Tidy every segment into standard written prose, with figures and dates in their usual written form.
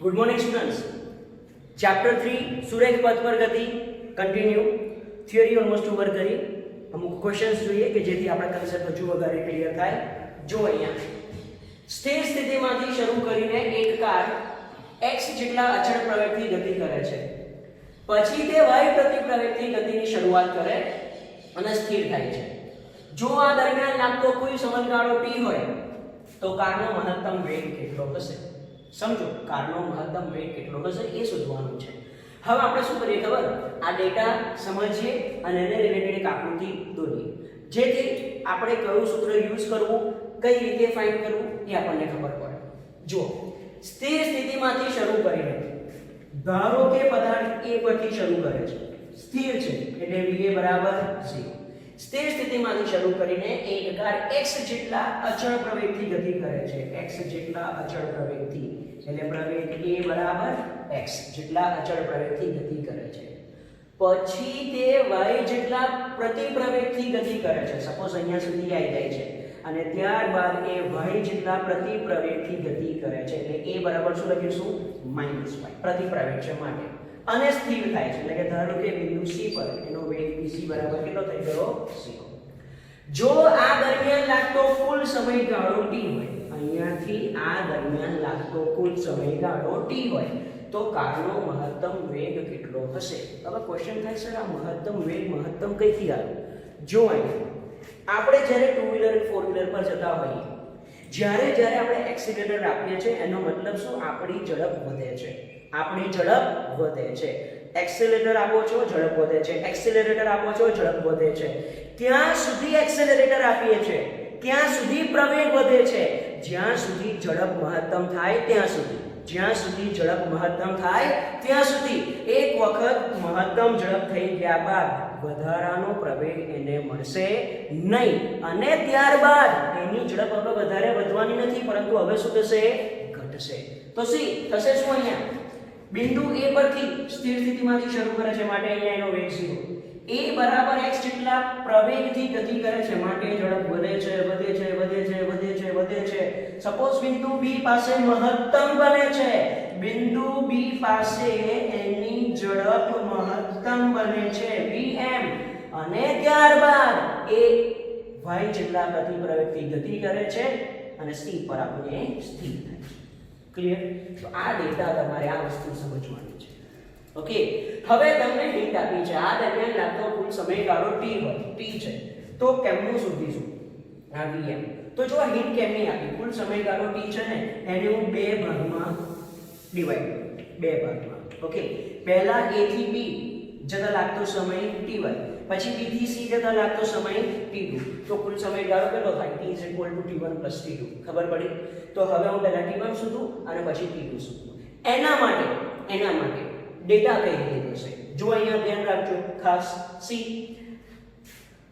Good morning students. Chapter 3 સુરેખ પથ પર ગતિ કન્ટિન્યુ। થિયરી ઓલમોસ્ટ ઓવર કરી। અમુક ક્વેશ્ચન્સ જોઈએ કે જેથી આપણા કન્સેપ્ટ હજુ વધારે ક્લિયર થાય। જો અહીંયા સ્થિર સ્થિતિમાંથી શરૂ કરીને એક કાર x જેટલા અચળ પ્રવેગથી ગતિ કરે છે, પછી તે y પ્રતિ પ્રવેગથી ગતિની શરૂઆત કરે અને સ્થિર થાય છે। જો આ દરમિયાન લાગતો કોઈ સમયગાળો t હોય તો કારનો મહત્તમ વેગ કેટલો હશે? સમજો, કારનો મહત્તમ વેગ કેટલો હશે એ શોધવાનું છે। હવે આપણે શું કરીએ ખબર? આ ડેટા સમજીએ અને એને રિલેટેડ એક આકૃતિ દોરીએ, જેથી આપણે કયું સૂત્ર યુઝ કરવું, કઈ રીતે ફાઇન્ડ કરવું એ આપણને ખબર પડે। જુઓ, સ્થિર સ્થિતિમાંથી શરૂ કરીને ધારો કે પદાર્થ a પરથી શરૂ કરે છે, સ્થિર છે એટલે va બરાબર 0। સ્થિર સ્થિતિમાંથી શરૂ કરીને એક કાર x જેટલા અચળ પ્રવેગથી ગતિ કરે છે, x જેટલા અચળ પ્રવેગથી, એટલે પ્રવેગ a બરાબર x જેટલા અચળ પ્રવેગથી ગતિ કરે છે। પછી તે y જેટલા પ્રતિ પ્રવેગથી ગતિ કરે છે, સપોઝ અહીંયા સુધી આવી જાય છે, અને ત્યારબાદ એ y જેટલા પ્રતિ પ્રવેગથી ગતિ કરે છે, એટલે a બરાબર શું લખીશું? -y પ્રતિ પ્રવેગ છે માટે, અને સ્થિર થાય છે, એટલે કે ધારો કે બિંદુ c પર એનો વેગ vc બરાબર કેટલો થઈ ગયો? 0। જો આ દરમિયાન લાગતો કુલ સમયગાળો t હોય, અહીંયાથી આ દરમિયાન લાગતો કુલ સમયગાળો t હોય, તો કારનો મહત્તમ વેગ કેટલો હશે? હવે ક્વેશ્ચન થાય સર, આ મહત્તમ વેગ મહત્તમ કઈથી આવે? જો આપણે જ્યારે ટુ વ્હીલર અને ફોર વ્હીલર પર જતા હોઈએ, જ્યારે આપણે એક્સિલરેટર આપીએ છીએ, એનો મતલબ શું? આપણી ઝડપ વધે છે, આપણી ઝડપ વધે છે। એક્સિલરેટર આપો છો, ઝડપ વધે છે, એક્સિલરેટર આપો છો, ઝડપ વધે છે। ત્યાં સુધી એક્સિલરેટર આપીએ છીએ, ત્યાં સુધી પ્રવેગ વધે છે, જ્યાં સુધી ઝડપ મહત્તમ થાય ત્યાં સુધી, જ્યાં સુધી ઝડપ મહત્તમ થાય ત્યાં સુધી। એક વખત મહત્તમ ઝડપ થઈ ગયા બાદ વધારાનો પ્રવેગ એને મળશે નહીં, અને ત્યારબાદ એની ઝડપ હવે વધારે વધવાની નથી, પરંતુ હવે શું થશે? ઘટશે। તો સી થશે શું? અહીંયા બિંદુ a પરથી સ્થિર સ્થિતિમાંથી શરૂ કરે છે માટે અહીંયા એનો વેગ 0, a બરાબર x જેટલા પ્રવેગથી ગતિ કરે છે માટે ઝડપ વધે છે, વધે છે, વધે છે, વધે છે, વધે છે। સપોઝ બિંદુ b પાસે મહત્તમ બને છે, બિંદુ b પાસે એની ઝડપ મહત્તમ બને છે vm, અને ત્યારબાદ એ y જેટલા પ્રતિ પ્રવેગથી ગતિ કરે છે અને c પર આપણે સ્થિર થાય છે। ક્લિયર? તો આ ડેટા તમારે આ વસ્તુ સમજવાની છે। ઓકે, હવે તમને હિન્ટ આપી છે, આ દરમિયાન લાગતો કુલ સમયગાળો t હોય, t છે, તો કેમનું શોધીશું? આ vm। તો જો આ હિન્ટ કેમની આપી? કુલ સમયગાળો t છે ને, એને હું બે ભાગમાં ડિવાઈડ, બે ભાગમાં। ઓકે, પહેલા a થી b જતા લાગતો સમય t1, પછી b થી c જતા લાગતો સમય t2, તો કુલ સમયગાળો કેટલો થાય? t t1 t2। ખબર પડી? તો હવે હું પહેલા t1 શોધું અને પછી t2 શોધું। એના માટે ડેટા કઈ રીતે થશે? જો અહીંયા ધ્યાન રાખજો ખાસ, c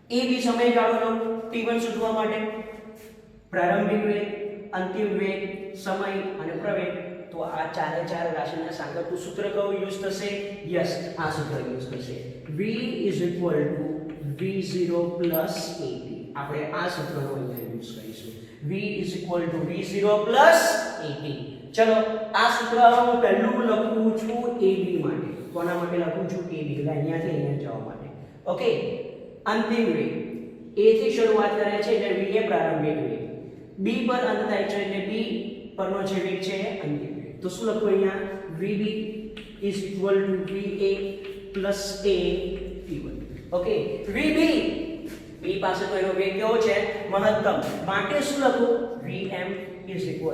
a b સમયગાળો લો t1 શોધવા માટે, પ્રારંભિક વેગ, અંતિમ વેગ, સમય અને પ્રવેગ। તો આ ચારે ચાર રાશિના સાંકળતું સૂત્ર કયું યુઝ થશે? યસ, આ સૂત્ર યુઝ થશે, v v0 at। આપણે આ સૂત્રનો અહીંયા યુઝ કરીશું, v v0 at। ચલો, આ સૂત્ર હું પહેલું લખું છું ab માટે। કોના માટે લખું છું? ab, એટલે અહીંયાથી અહીંયા જવા માટે। ઓકે, અંતિમ વેગ a થી શરૂઆત કરે છે એટલે v એ પ્રારંભિક વેગ, b પર અંત થાય છે એટલે b પરનો જે વેગ છે એ અંતિમ વેગ। તો શું લખું અહીંયા? vb va plus a t1। Okay, vb b પાસે તો એનો વેગ કેવો છે? મહત્તમ, માટે શું લખું? vm va,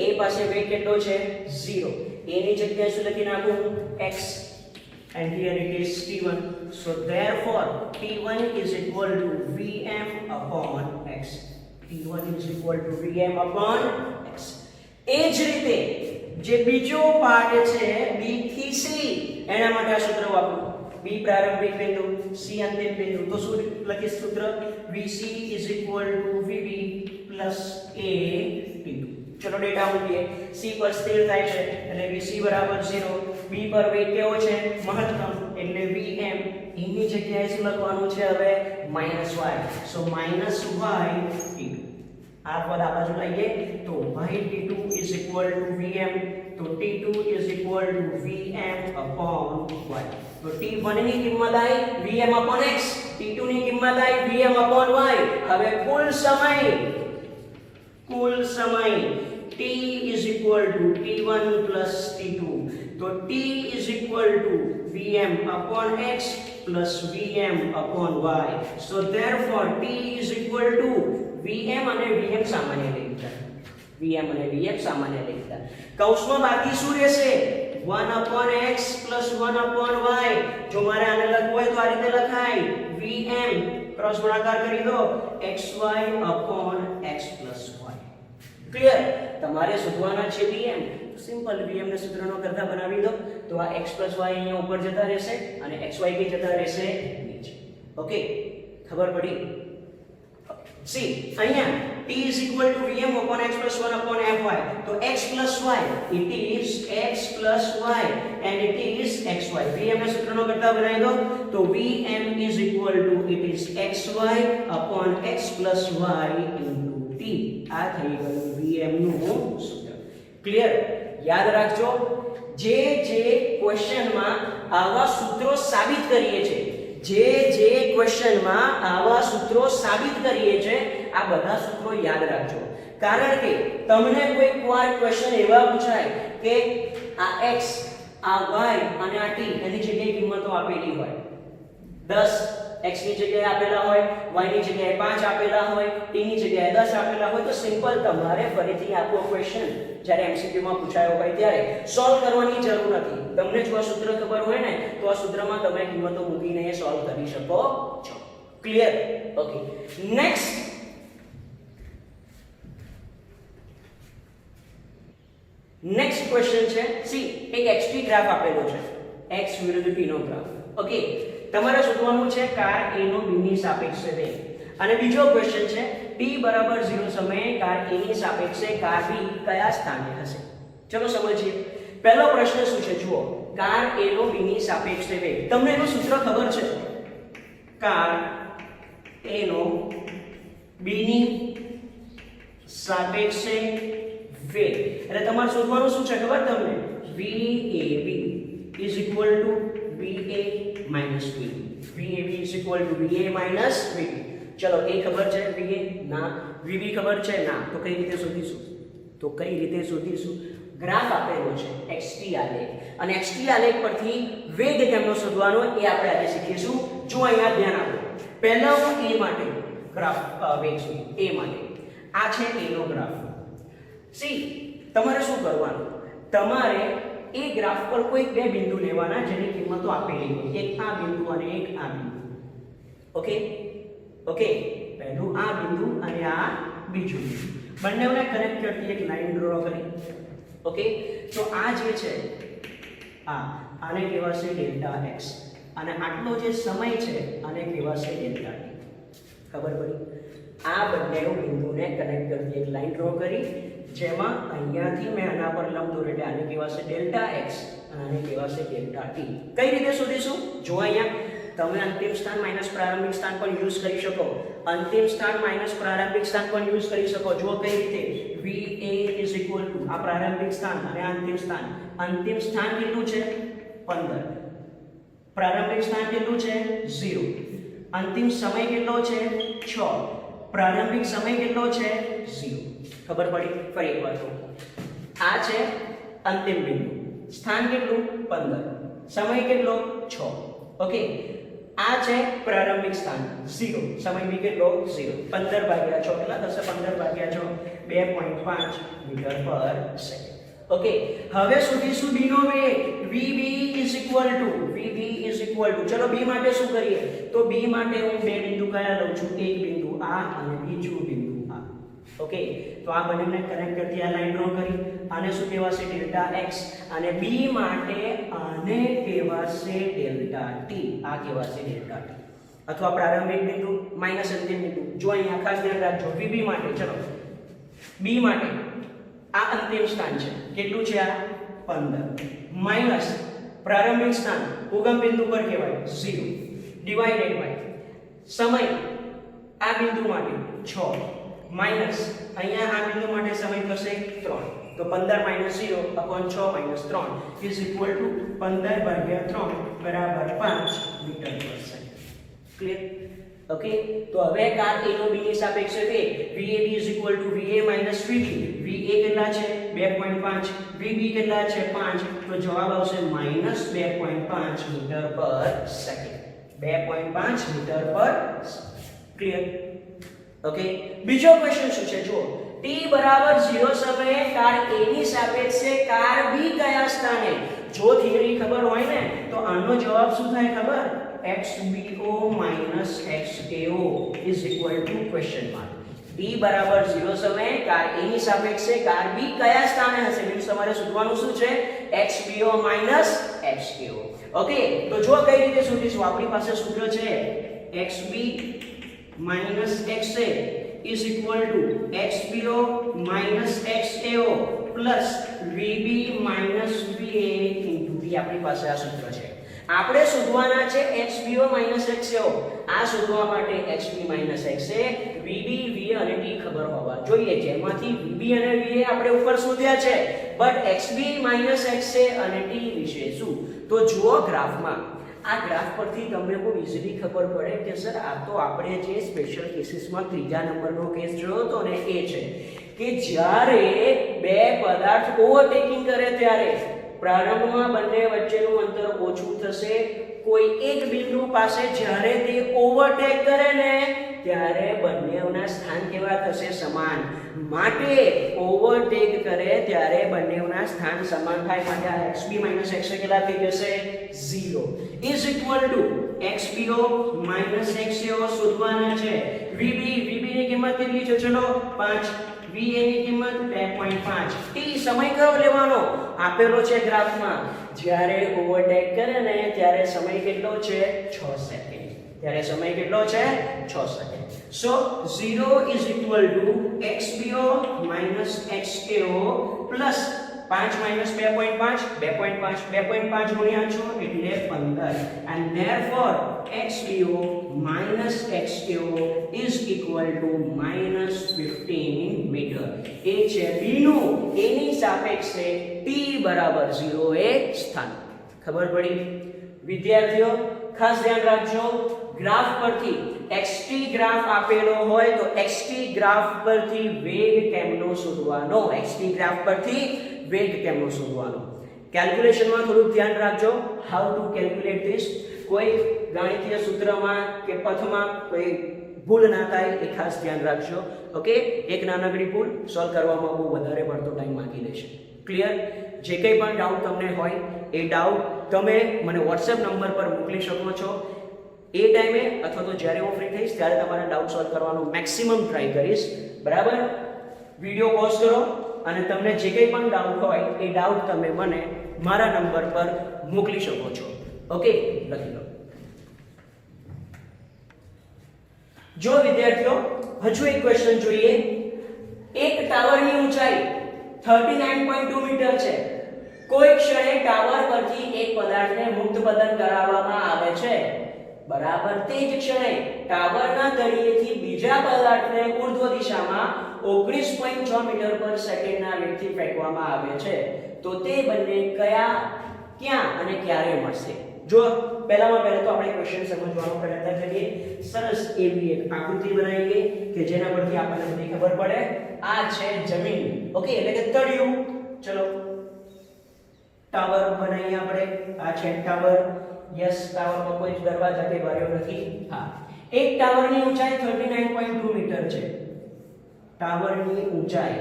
a પાસે વેગ કેટલો છે? 0, a ની જગ્યાએ શું લખી નાખું? x, and here it is t1, so therefore t1 vm upon x, t1 vm upon x। એ જ રીતે જે બીજો પાર્ટ છે b થી c, એના માટે આ સૂત્ર વાપરું, b પ્રારંભિક બિંદુ, c અંતિમ બિંદુ। તો શું લખીશ સૂત્ર? vc vb plus a t2। ચલો ડેટા મૂકીએ, c પર સ્થિર થાય છે એટલે vc બરાબર 0, b પર વેગ કેવો છે? મહત્તમ, એટલે vm, એની જગ્યાએ શું લખવાનું છે હવે? -y, so -y t2। આ પદ આ બાજુ લઈએ તો y t2 vm, તો t2 is equal to vm upon y. તો t1 ની કિંમત આવી vm upon x, t2 ની કિંમત આવી vm upon y. હવે કુલ સમય t is equal to t1 plus t2. તો t is equal to vm upon x plus vm upon y. So therefore t is equal to vm અને vm સામાન્ય લઈ લીધા, vm અને vm સામાન્ય લઈ લીધા. કૌંસમાં બાકી શું રહેશે? 1 upon x plus 1 upon y. જો મારે આને લખવું હોય તો આ રીતે લખાય vm ક્રોસ ગુણાકાર કરી દો xy upon x plus y. Clear? તમારે શોધવાના છે vm, સિમ્પલ vm ને સૂત્રનો કરતા બનાવી દો તો આ x plus y અહીંયા ઉપર જતા રહેશે અને xy કે જતા રહેશે નીચે. ઓકે, ખબર પડી? સી અહીંયા t is equal to vm upon x plus 1 upon fy. તો x plus y, it is x plus y and it is xy. vm ને સૂત્રનો કરતા બનાવી દો તો vm is equal to it is xy upon x plus y into t. આ થઈ ગયું vm નું સૂત્ર. ક્લિયર? યાદ રાખજો, જે ક્વેશ્ચનમાં આવા સૂત્રો સાબિત કરીએ છે, જે ક્વેશ્ચનમાં આવા સૂત્રો સાબિત કરીએ છે, આ બધા સૂત્રો યાદ રાખજો. કારણ કે તમને કોઈક વાર ક્વેશ્ચન એવા પૂછાય કે આ x, આ y અને આ t એની જગ્યાએ કિંમતો આપેલી હોય. 10 x ની જગ્યાએ આપેલા હોય, y ની જગ્યાએ 5 આપેલા હોય, t ની જગ્યાએ 10 આપેલા હોય. તો સિમ્પલ તમારે ફરીથી આખો ક્વેશ્ચન જ્યારે MCQ માં પૂછાયો હોય ત્યારે સોલ્વ કરવાની જરૂર નથી. તમને જો આ સૂત્ર ખબર હોય ને તો આ સૂત્રમાં તમે કિંમતો મૂકીને એ સોલ્વ કરી શકો છો. ક્લિયર? ઓકે, નેક્સ્ટ ક્વેશ્ચન છે. સી એક xt ગ્રાફ આપેલો છે, x વિરુદ્ધ t નો ગ્રાફ. ઓકે, તમારે શોધવાનું છે કાર a નો b ની સાપેક્ષે વેગ. અને બીજો ક્વેશ્ચન છે t બરાબર 0 સમયે કાર a ની સાપેક્ષે કાર b કયા સ્થાને હશે. ચલો સમજીએ. પહેલો પ્રશ્ન શું છે જુઓ, કાર a નો b ની સાપેક્ષે વેગ. તમને એનું સૂત્ર ખબર છે? કાર a નો b ની સાપેક્ષે વેગ. એટલે તમારે શોધવાનું શું છે ખબર તમને? vab is equal to va minus vb. vab is equal to va minus vb. ચલો a ખબર છે va? ના. vb ખબર છે? ના. તો કઈ રીતે શોધીશું? ગ્રાફ આપેલો છે xt આલેખ, અને xt આલેખ પરથી વેગ કેમનો શોધવાનો એ આપણે આજે શીખીશું. જો અહીંયા ધ્યાન આપો, પહેલા હું a માટે ગ્રાફ વેગ શોધું. a માટે આ છે a નો ગ્રાફ. સી તમારે શું કરવાનું? તમારે એ ગ્રાફ પર કોઈ બે બિંદુ લેવાના જેની કિંમતો આપેલી હોય, એક આ બિંદુ અને એક આ બિંદુ. ઓકે, પહેલું આ બિંદુ અને આ બીજું બિંદુ, બંનેને કનેક્ટ કરતી એક લાઈન ડ્રો કરી. ઓકે, તો આ જે છે આને કહેવાશે ડેલ્ટા x, અને આટલો જે સમય છે આને કહેવાશે ડેલ્ટા t. ખબર પડી? આ બંને બિંદુને કનેક્ટ કરતી એક લાઈન ડ્રો કરી, જેમાં અહીંયાથી મેં આના પર લંબ દોર્યો એટલે આને કહેવાશે ડેલ્ટા x અને આને કહેવાશે ડેલ્ટા t. કઈ રીતે શોધીશું? જો અહીંયા તમે અંતિમ સ્થાન માઈનસ પ્રારંભિક સ્થાન પણ યુઝ કરી શકો. અંતિમ સ્થાન માઈનસ પ્રારંભિક સ્થાન પણ યુઝ કરી શકો. જો કઈ રીતે? va is equal to આ પ્રારંભિક સ્થાન અને અંતિમ સ્થાન. અંતિમ સ્થાન કેટલું છે? 15. પ્રારંભિક સ્થાન કેટલું છે? 0. અંતિમ સમય કેટલો છે? 6. પ્રારંભિક સમય કેટલો છે? 0. ખબર પડી? ફરી એકવાર કહું, આ છે અંતિમ બિંદુ, સ્થાન કેટલું? 15, સમય કેટલો? 6. ઓકે, આ છે પ્રારંભિક સ્થાન 0, સમય બી કેટલો? 0. 15 ભાગ્યા 6 કેટલા થશે? 15 ભાગ્યા 6 2.5 મીટર પર સેકન્ડ. ઓકે, હવે શોધીશું b નો વેગ. vb is equal to ચલો b માટે શું કરીએ? તો b માટે હું બે બિંદુ કયા લઉં છું? એક બિંદુ આ અને બીજું બિંદુ આ. ઓકે, તો આ બંનેને કનેક્ટ કરતી આ લાઈન ડ્રો કરી. આને શું કહેવાશે? Delta x. અને b માટે આને કહેવાશે ડેલ્ટા t. આ કહેવાશે ડેલ્ટા t, અથવા પ્રારંભિક બિંદુ માઈનસ અંતિમ બિંદુ. જો અહીંયા ખાસ ધ્યાન રાખજો, vb માટે ચલો b માટે આ અંતિમ સ્થાન છે, કેટલું છે? આ 15 માઈનસ પ્રારંભિક સ્થાન ઉગમ બિંદુ પર કહેવાય 0 ડિવાઇડેડ બાય સમય આ બિંદુ માટે 6 માઈનસ અહીંયા આ બિંદુ માટે સમય થશે 3. તો 15 - 0 upon 6 - 3 is equal to 15/3 બરાબર 5 મીટર પર સેકન્ડ. ક્લિયર? ઓકે, તો હવે કાર A નો B ની સાપેક્ષે વેગ VAB is equal to VA minus VB. VA કેટલા છે 2.5, VB કેટલા છે 5, તો જવાબ આવશે -2.5 મીટર પર સેકન્ડ. 2.5 મીટર પર. ક્લિયર? ઓકે, બીજો ક્વેશ્ચન શું છે જુઓ. t બરાબર 0 સમયે કાર A ની સાપેક્ષે કાર B કયા સ્થાને? જો થિયરી ખબર હોય ને તો આનો જવાબ શું થાય ખબર? xbo minus xao is equal to question mark. t બરાબર 0 સમયે કાર A ની સાપેક્ષે કાર B કયા સ્થાને હશે? મીન્સ તમારે શોધવાનું શું છે? xbo minus xao. ઓકે, તો જો કઈ રીતે શોધીશું? આપણી પાસે સૂત્ર છે xb minus xa is equal to xbo minus xao plus vb minus va into t. આપણી પાસે આ સૂત્ર છે. આપણે શોધવાના છે xbo minus xao. આ શોધવા માટે xb minus xa, vb va અને t ખબર હોવા જોઈએ. જેમાંથી vb અને va આપણે ઉપર શોધ્યા છે, બટ xb minus xa અને t વિશે શું? તો જુઓ ગ્રાફમાં. આ ગ્રાફ પરથી તમને બહુ ઈઝીલી ખબર પડે કે સર આ તો આપણે જે સ્પેશિયલ કેસીસમાં ત્રીજા નંબરનો કેસ જોયો હતો ને એ છે કે જ્યારે બે પદાર્થ ઓવરટેકિંગ કરે ત્યારે પ્રારંભમાં બંને વચ્ચેનું અંતર ઓછું થશે. કોઈ એક બિંદુ પાસે જ્યારે તે ઓવરટેક કરે ને ત્યારે બંનેના સ્થાન કેવા થશે? સમાન. માટે ઓવરટેક કરે ત્યારે બંનેના સ્થાન સમાન થાય. માટે આ xb minus xa કેટલા થઈ જશે? 0 is equal to xbo minus xao શોધવાના છે. vb ની કિંમત કેટલી છે? ચલો 5. va ની કિંમત 2.5. t સમય કયો લેવાનો? આપેલો છે ગ્રાફમાં. જ્યારે ઓવરટેક કરે ને ત્યારે સમય કેટલો છે? 6 સેકન્ડ. ત્યારે સમય કેટલો છે? 6 second. So 0 is equal to xbo minus xao plus 5 minus 2.5 2.5 ગુણ્યા 6 એટલે 15 and therefore xbo minus xao is equal to -15 metre. એ છે b નું a ની સાપેક્ષે t બરાબર 0 એ સ્થાન. ખબર પડી? વિદ્યાર્થીઓ ખાસ ધ્યાન રાખજો. ગ્રાફ પરથી xt ગ્રાફ આપેલો હોય તો xt ગ્રાફ પરથી વેગ કેમનો શોધવાનો? xt ગ્રાફ પરથી વેગ કેમનો શોધવાનો? કેલ્ક્યુલેશનમાં થોડું ધ્યાન રાખજો. How to calculate this. કોઈ ગણિતીય સૂત્રમાં કે પથમાં કોઈ ભૂલ ના થાય એ ખાસ ધ્યાન રાખજો. ઓકે, એક નાનકડી ભૂલ સોલ્વ કરવામાં બહુ વધારે પડતો ટાઈમ માંગી લેશે. ક્લિયર? જે કંઈ પણ ડાઉટ તમને હોય એ ડાઉટ તમે મને WhatsApp નંબર પર મોકલી શકો છો. એ ટાઈમે અથવા તો જ્યારે હું ફ્રી થઈશ ત્યારે તમારા ડાઉટ સોલ્વ કરવાનો મેક્સિમમ ટ્રાય કરીશ. બરાબર? વિડીયો પોઝ કરો અને તમને જે કંઈ પણ ડાઉટ હોય એ ડાઉટ તમે મને મારા નંબર પર મોકલી શકો છો. ઓકે, લખી લો. જો વિદ્યાર્થીઓ હજુ એક ક્વેશ્ચન જોઈએ. એક ટાવરની ઊંચાઈ 39.2 મીટર છે. કોઈ ક્ષણે ટાવર પરથી એક પદાર્થને મુક્ત પતન કરાવવામાં આવે છે. બરાબર તે જ ક્ષણે ટાવરના તળિયેથી બીજા પદાર્થને ઉર્ધ્વ દિશામાં 19.6 મીટર પર સેકન્ડના વેગથી ફેંકવામાં આવે છે. તો તે બંને કયા, ક્યાં અને ક્યારે મળશે? જો પહેલામાં પહેલા તો આપણે ક્વેશ્ચન સમજવાનો પ્રયત્ન કરીએ. સરસ એવી એક આકૃતિ બનાવીએ કે જેના પરથી આપણને બધી ખબર પડે. આ છે જમીન. ઓકે, એટલે કે તળિયું. ચલો ટાવર બનાવીએ આપણે. આ છે ટાવર. યસ, ટાવરમાં કોઈ દરવાજા કે બારીઓ નથી. હા, એક ટાવરની ઊંચાઈ 39.2 મીટર છે. ટાવરની ઊંચાઈ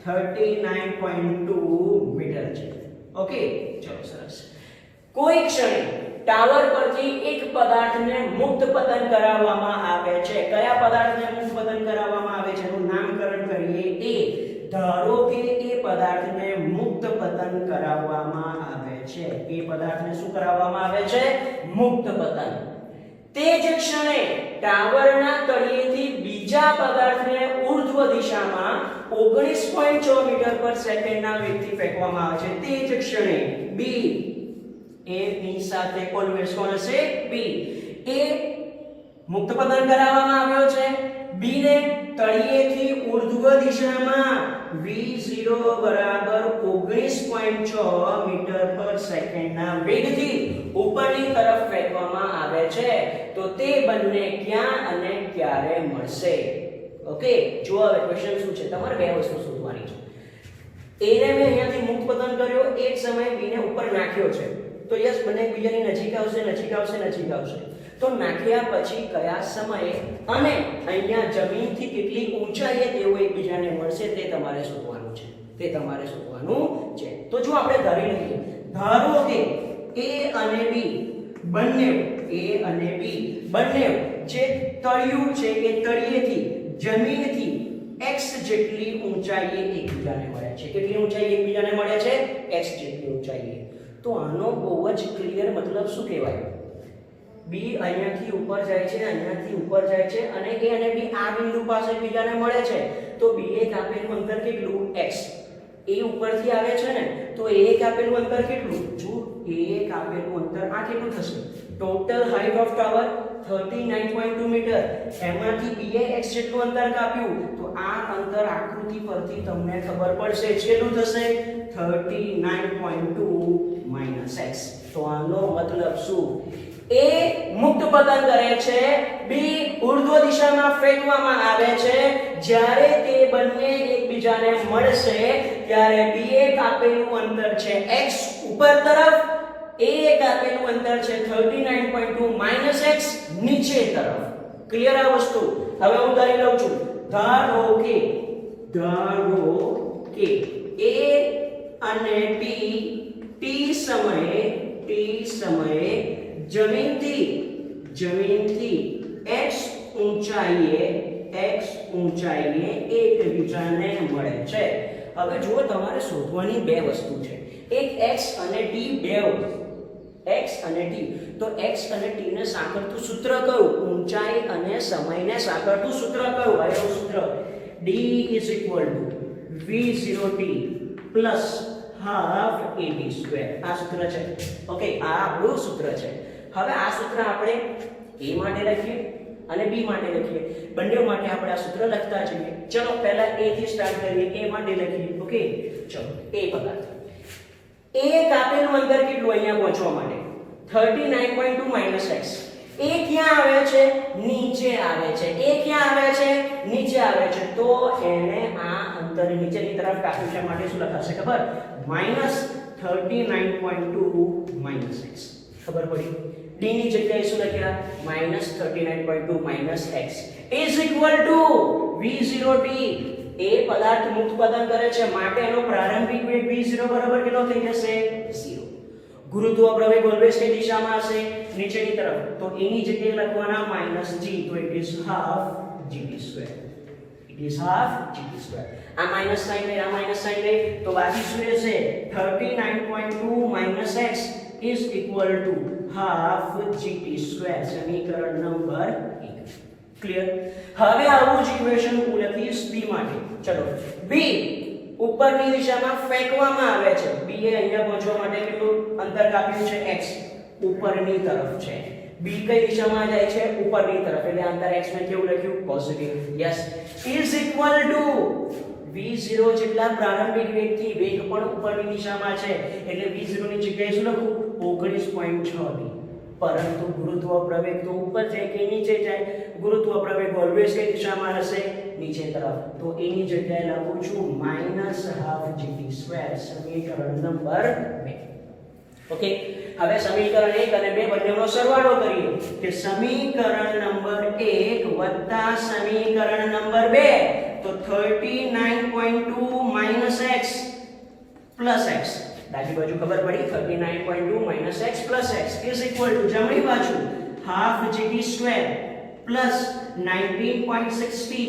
39.2 મીટર છે. ઓકે, ચલો સરસ. કોઈ ક્ષણે ટાવર પરથી એક પદાર્થને મુક્ત પતન કરાવવામાં આવે છે. કયા પદાર્થને મુક્ત પતન કરાવવામાં આવે છે એનું નામકરણ કરીએ. એ ધારો કે એ પદાર્થને મુક્ત પતન કરાવવામાં આવે છે. એ પદાર્થને શું કરાવવામાં આવે છે? મુક્ત પતન. તે જ ક્ષણે ટાવરના તળિયેથી બીજા પદાર્થને ઉર્ધ્વ દિશામાં 19.6 મીટર પર સેકન્ડના વેગથી ફેંકવામાં આવે છે. તે જ ક્ષણે બી એ ની સાથે ઓલવેઝ કોણ હશે? બી. એ મુક્ત પતન કરાવવામાં આવ્યો છે. b ને તળિયેથી ઉર્ધ્વ દિશામાં v0 બરાબર 19.6 મીટર પર સેકન્ડના વેગથી ઉપરની તરફ ફેંકવામાં આવે છે તો તે બંને ક્યાં અને ક્યારે મળશે? ઓકે, જો હવે ક્વેશ્ચન શું છે, તમારે બે વસ્તુ શોધવાની છે. a ને મેં અહીંયાથી મુક્ત પતન કર્યો, એ જ સમયે b ને ઉપર નાખ્યો છે, તો યસ બંને એકબીજાની નજીક આવશે. તો નાખ્યા પછી કયા સમયે અને અહીંયા જમીનથી કેટલી ઊંચાઈએ તેઓ એકબીજાને મળશે તે તમારે શોધવાનું છે. તો જો આપણે ધારી લઈએ, ધારો કે a અને b બંને જે તળિયું છે એ તળિયેથી જમીનથી x જેટલી ઊંચાઈએ એકબીજાને મળે છે. કેટલી ઊંચાઈએ એકબીજાને મળે છે? x જેટલી ઊંચાઈએ. તો આનો બહુ જ ક્લિયર મતલબ શું કહેવાય? b અહીંયાથી ઉપર જાય છે અને a અને b આ બિંદુ પાસે એકબીજાને મળે છે તો b એ કાપેલું અંતર કેટલું? x. a ઉપરથી આવે છે ને તો a કાપેલું અંતર કેટલું? જો a કાપેલું અંતર આ કેટલું થશે? Total height of tower 39.2 metre, એમાંથી b એ x જેટલું અંતર કાપ્યું તો આ અંતર આકૃતિ પરથી તમને ખબર પડશે કેટલું થશે? 39.2 - x. તો આનો મતલબ શું? a મુક્ત પતન કરે છે, b ઉર્ધ્વ દિશામાં ફેંકવામાં આવે છે. જ્યારે તે બંને એકબીજાને મળશે ત્યારે b એ કાપેલું અંતર છે x ઉપર તરફ, a કાપેલું અંતર છે 39.2 - x નીચે તરફ. ક્લિયર આ વસ્તુ? હવે હું ધારી લઉં છું, ધારો કે a અને b t સમયે જમીનથી x ઊંચાઈએ એકબીજાને મળે છે. હવે જુઓ, તમારે શોધવાની બે વસ્તુ છે, એક x અને t તો x અને t ને સાંકળતું સૂત્ર કયું? ઊંચાઈ અને સમયને સાંકળતું સૂત્ર કયું? આયો સૂત્ર d v0t plus half at². આ સૂત્ર છે. ઓકે, આ આપણું સૂત્ર છે. હવે આ સૂત્ર આપણે a માટે લખીએ અને b માટે લખીએ, બંને માટે આપણે આ સૂત્ર લખતા જઈએ. ચલો પહેલા a થી સ્ટાર્ટ કરીએ, a માટે લખીએ. ઓકે, ચલો a પદાર્થ a કાપેલું અંતર કેટલું અહીંયા પહોંચવા માટે? 39.2 - x. a ક્યાં આવે છે? નીચે આવે છે. તો એને આ અંતર નીચેની તરફ કાપ્યું છે માટે શું લખાશે ખબર? -39.2 - x. ખબર પડી? d ની જગ્યાએ શું લખ્યા? -39.2 - x is equal to v0t. એ પદાર્થ મુક્ત પતન કરે છે માટે એનો પ્રારંભિક વેગ v0 બરાબર કેટલો થઈ જશે? 0. ગુરુત્વ પ્રવેગ ઓલવેઝ કઈ દિશામાં હશે? નીચેની તરફ. તો a ની જગ્યાએ લખવાના -g, તો it is half gt². આ માઈનસ સાઈન લે તો બાકી શું રહેશે? 39.2 - x is equal to half gt². સમીકરણ નંબર 1. ક્લિયર? હવે આવું જ ઇક્વેશન હું લખીશ b માટે. ચલો, b ઉપરની દિશામાં ફેંકવામાં આવે છે. b એ અહીંયા પહોંચવા માટે કેટલું અંતર કાપ્યું છે? x ઉપરની તરફ છે. b કઈ દિશામાં જાય છે? ઉપરની તરફ. એટલે અંતર x ને કેવું લખ્યું? Positive. Yes, is equal to v0 જેટલા પ્રારંભિક વેગથી વેગ પણ ઉપરની દિશામાં છે એટલે v0 ની જગ્યાએ શું લખું? 19.6. પરંતુ ગુરુત્વ પ્રવેગ તો ઉપર જાય કે નીચે જાય? ગુરુત્વ પ્રવેગ ઓલવેઝ કઈ દિશામાં હશે? નીચે તરફ. તો એની જગ્યાએ લખું છું -half gt². સમીકરણ નંબર 2. ઓકે, હવે સમીકરણ 1 અને 2 બંનેનો સરવાળો કરીએ કે સમીકરણ નંબર 1 વત્તા સમીકરણ નંબર 2 તો 39.2 - x પ્લસ x. ડાબી બાજુ ખબર પડી? 39.2 - x plus x is equal to જમણી બાજુ half gt² plus 19.60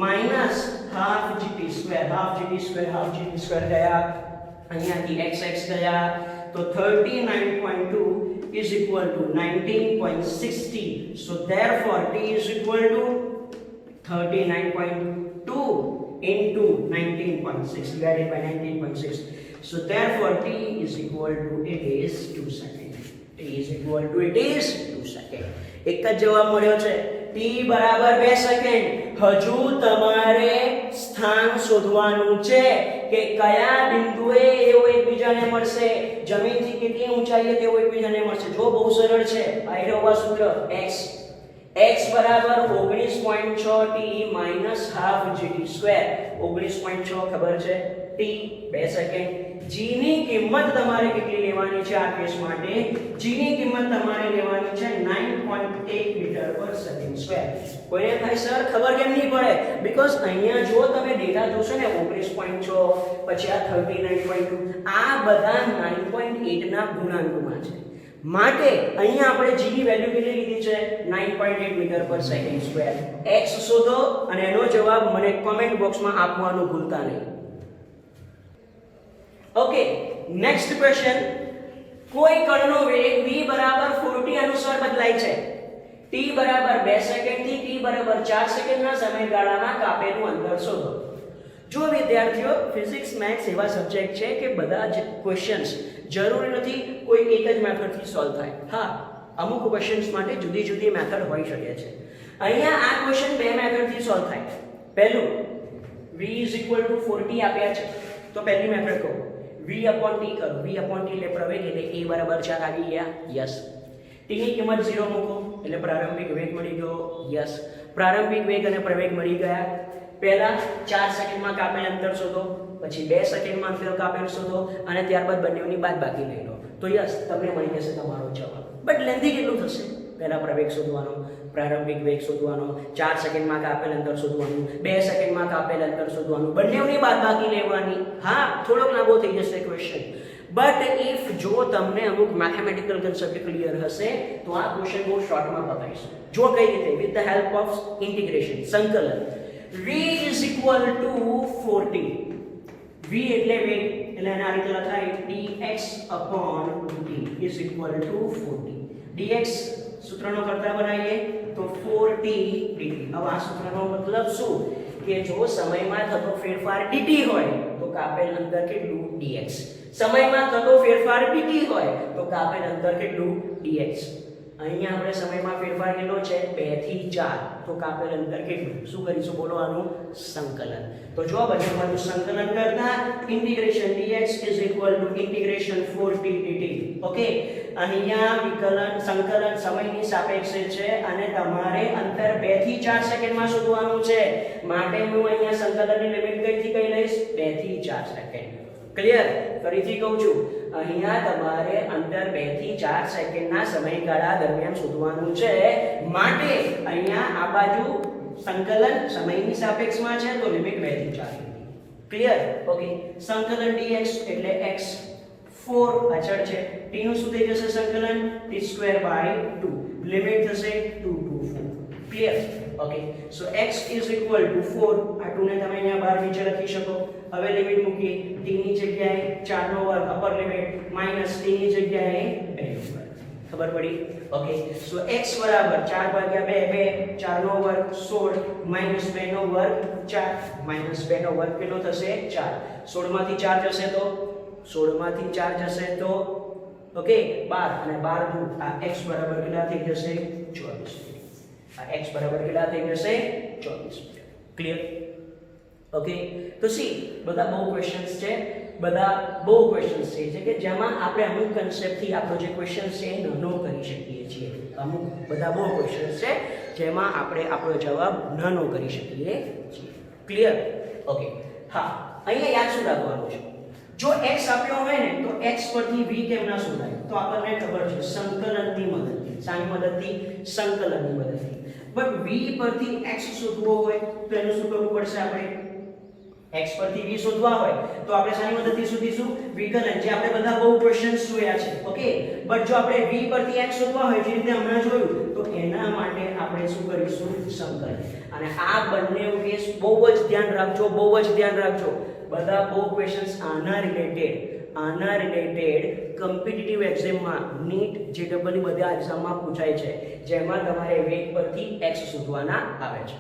minus half gt². half gt² ગયા, અહીંયાથી x ગયા તો 39.2 is equal to 19.60. So therefore t is equal to 39.2 into 19.6 divided by 19.6. So therefore t is equal to it is 2 seconds. T is equal to it is 2 seconds. એક જ જવાબ મળ્યો છે. t t બરાબર 2 second. હજુ તમારે સ્થાન શોધવાનું છે કે કયા બિંદુએ એઓ એકબીજાને મળશે, જમીનથી કેટલી ઊંચાઈએ તેઓ એકબીજાને મળશે. જો બહુ સરળ છે. આ રહ્યું સૂત્ર x બરાબર 19.6 t minus half gt². 19.6 ખબર છે, t 2 સેકન્ડ. g ની કિંમત તમારે કેટલી લેવાની છે આ કેસ માટે? g ની કિંમત તમારે લેવાની છે 9.8 મીટર પર સેકન્ડ સ્ક્વેર. કોઈને થાય સર ખબર કેમ નહીં પડે? બીકોઝ અહીંયા જો તમે ડેટા જોશો ને 19.6 પછી આ 39.2 આ બધા 9.8 ના ગુણાંકમાં છે. માટે અહીંયા આપણે g ની વેલ્યુ કેટલી લીધી છે? 9.8 મીટર પર સેકન્ડ સ્ક્વેર. x શોધો અને એનો જવાબ મને કમેન્ટ બોક્સમાં આપવાનું ભૂલતા નહીં. Okay, next question. કોઈ કણનો વેગ v બરાબર 40 અનુસાર બદલાય છે. t બરાબર 2 સેકન્ડ થી t બરાબર 4 સેકન્ડના સમયગાળામાં કાપેલું અંતર શોધો. જો વિદ્યાર્થીઓ, ફિઝિક્સ મેથ્સ એવા સબ્જેક્ટ છે કે બધા જ ક્વેશ્ચન્સ જરૂરી નથી કોઈ એક જ મેથડથી સોલ્વ થાય. હા, અમુક ક્વેશ્ચન્સ માટે જુદી જુદી મેથડ હોઈ શકે છે. અહીંયા આ ક્વેશ્ચન બે મેથડથી સોલ્વ થાય. પહેલું v 40 આપ્યા છે તો પહેલી મેથડ કહો v/t કરો. v/t એટલે પ્રવેગ એટલે a બરાબર 4 આવી ગયા. યસ. t ની કિંમત 0 મૂકો એટલે પ્રારંભિક વેગ મળી ગયો. યસ. પ્રારંભિક વેગ અને પ્રવેગ મળી ગયા. પહેલા 4 સેકન્ડમાં કાપેલ અંતર શોધો, પછી 2 સેકન્ડમાં અંતર કાપેલ શોધો અને ત્યારબાદ બંનેની બાદબાકી લઈ લો. તો યસ, તમને મળી જશે તમારો જવાબ. બટ લેન્થી કેટલું થશે? પહેલા પ્રવેગ શોધવાનો, પ્રારંભિક વેગ શોધવાનો, 4 સેકન્ડમાં કાપેલ અંતર શોધવાનું, 2 સેકન્ડમાં કાપેલ અંતર શોધવાનું, બંનેની બાદબાકી લેવાની. હા, થોડોક લાંબો થઈ જશે ક્વેશ્ચન. બટ ઇફ જો તમને અમુક મેથેમેટિકલ કન્સેપ્ટ ક્લિયર હશે તો આ ક્વેશ્ચન બહુ શોર્ટમાં બતાવીશું. જો કઈ રીતે? With the help of integration, સંકલન. v is equal to 40. v એટલે વેગ એટલે આના રીતે લખાય dx upon dt is equal to 40. dx સૂત્રનો કરતા બનાવીએ તો 4t dt. હવે આ સૂત્રનો મતલબ શું? કે જો સમયમાં થતો ફેરફાર dt હોય તો કાપેલ અંતર કેટલું? dx. સમયમાં થતો ફેરફાર dt હોય તો કાપેલ અંતર કેટલું? dx. અહીંયા આપણે સમયમાં ફેરફાર કેટલો છે? 2 થી 4. તો કાપેલ અંતર કેટલું? શું કરીશું? બોલો આનું સંકલન. તો જો બધું સંકલન કરતા integration dx is equal to integration 4t dt. Okay, અહીંયા વિકલન સંકલન સમયની સાપેક્ષે છે અને તમારે અંતર 2 થી 4 સેકન્ડમાં શોધવાનું છે. માટે હું અહીંયા સંકલનની લિમિટ કઈથી કઈ લઈશ? 2 થી 4 સેકન્ડ. ક્લિયર? ફરીથી કહું છું, અહીંયા તમારે અંતર 2 થી 4 સેકન્ડના સમયગાળા દરમિયાન શોધવાનું છે. માટે અહીંયા આ બાજુ સંકલન સમયની સાપેક્ષમાં છે તો લિમિટ 2 થી 4. ક્લિયર? ઓકે, સંકલન dx એટલે x 4 અચળ છે. t નું શું થઈ જશે સંકલન? t²/2. લિમિટ થશે 2 to 4. Clear? Okay, so x is equal to 4. આ 2 ને તમે અહીંયા બહાર નીચે લખી શકો. હવે લિમિટ મૂકીએ. t ની જગ્યાએ 4 નો વર્ગ અપર લિમિટ માઈનસ t ની જગ્યાએ 2 નો વર્ગ. ખબર પડી? ઓકે, સો x બરાબર 4/2 4 નો વર્ગ 16 માઈનસ 2 નો વર્ગ 4 માઈનસ 2 નો વર્ગ કેટલો થશે? 4. 16 માંથી 4 જશે તો 16 માંથી 4 જશે તો ઓકે 12 અને 12 દૂર આ x બરાબર કેટલા થઈ જશે? 24. આ x બરાબર કેટલા થઈ જશે? 24. ક્લિયર? ઓકે, તો સી બધા બહુ ક્વેશ્ચન્સ છે, બધા બહુ ક્વેશ્ચન્સ છે કે જેમાં આપણે અમુક કન્સેપ્ટથી આપણો જે ક્વેશ્ચન છે એ નાનો કરી શકીએ છીએ. અમુક બધા બહુ ક્વેશ્ચન્સ છે જેમાં આપણે આપણો જવાબ નાનો કરી શકીએ છીએ. ક્લિયર? ઓકે, હા, અહીંયા યાદ શું રાખવાનું છે? જો x આપ્યો હોય ને તો x પરથી v કેમ ના શોધાય? તો આપણને ખબર છે સંકલનની મદદથી. શાની મદદથી? સંકલનની મદદથી. બટ v પરથી x શોધવો હોય તો એનું શું કરવું પડશે? આપણે x પરથી v શોધવા હોય તો આપણે શાની મદદથી શોધીશું? વિકલન, જે આપણે બધા બહુ ક્વેશ્ચન્સ જોયા છે. ઓકે, બટ જો આપણે v પરથી x શોધવા હોય જે રીતે હમણાં જોયું તો એના માટે આપણે શું કરીશું? સંકલન. અને આ બંને કેસ બહુ જ ધ્યાન રાખજો, બહુ જ ધ્યાન રાખજો. બધા બહુ ક્વેશ્ચન્સ આના રિલેટેડ કોમ્પિટિટિવ એક્ઝામમાં નીટ જેડબલઈ બધા એક્ઝામમાં પૂછાય છે, જેમાં તમારે વેગ પરથી x શોધવાના આવે છે.